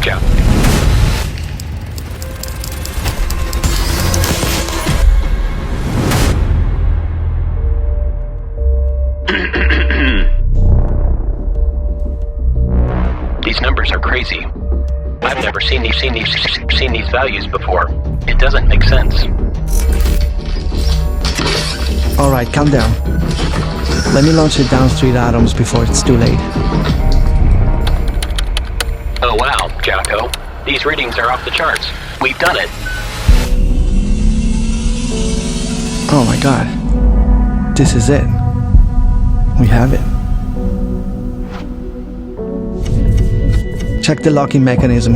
Ciao. These numbers are crazy. I've never seen these values before. It doesn't make sense. Alright, calm down. Let me launch the downstream atoms before it's too late. Oh wow, Jocko. These readings are off the charts. We've done it. Oh my god. This is it. We have it. Check the locking mechanism.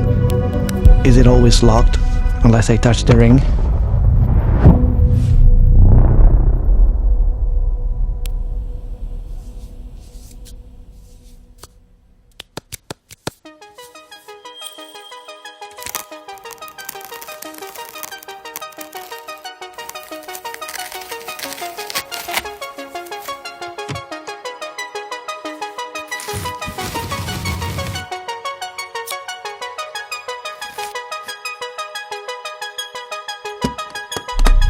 Is it always locked unless I touch the ring?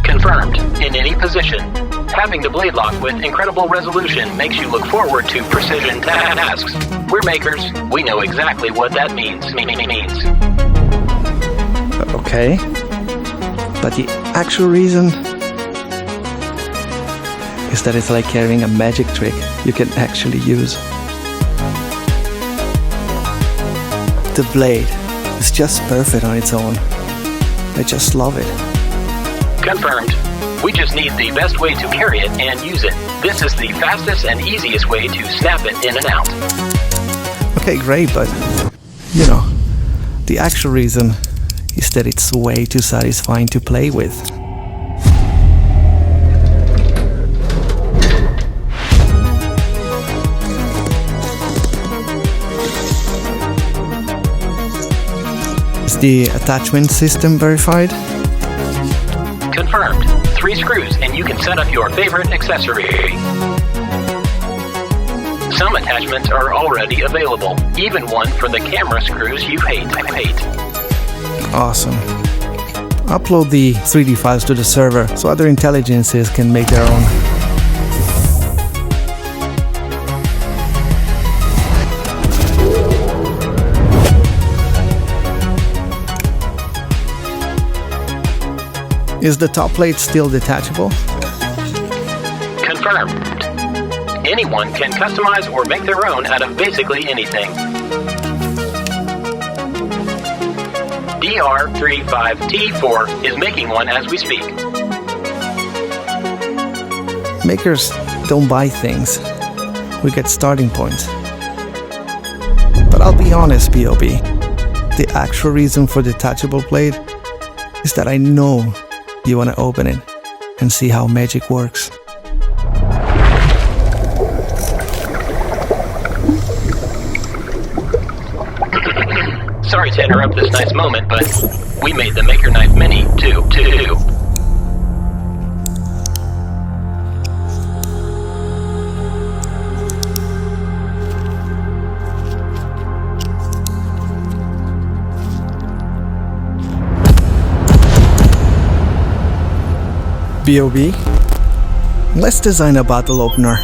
Confirmed. In any position. Having the blade lock with incredible resolution makes you look forward to precision tasks. We're makers. We know exactly what that means. Okay. But the actual reason is that it's like carrying a magic trick you can actually use. The blade is just perfect on its own. I just love it. Confirmed. We just need the best way to carry it and use it. This is the fastest and easiest way to snap it in and out. Okay, great, but you know, the actual reason is that it's way too satisfying to play with. Is the attachment system verified? Confirmed. 3 screws and you can set up your favorite accessory. Some attachments are already available, even one for the camera screws you hate. Awesome. Upload the 3D files to the server so other intelligences can make their own. Is the top plate still detachable? Confirmed. Anyone can customize or make their own out of basically anything. DR35T4 is making one as we speak. Makers don't buy things. We get starting points. But I'll be honest, B.O.B. The actual reason for the detachable plate is that I know you want to open it and see how magic works. Sorry to interrupt this nice moment, but we made the Maker Knife Mini too. B.O.B. Let's design a bottle opener.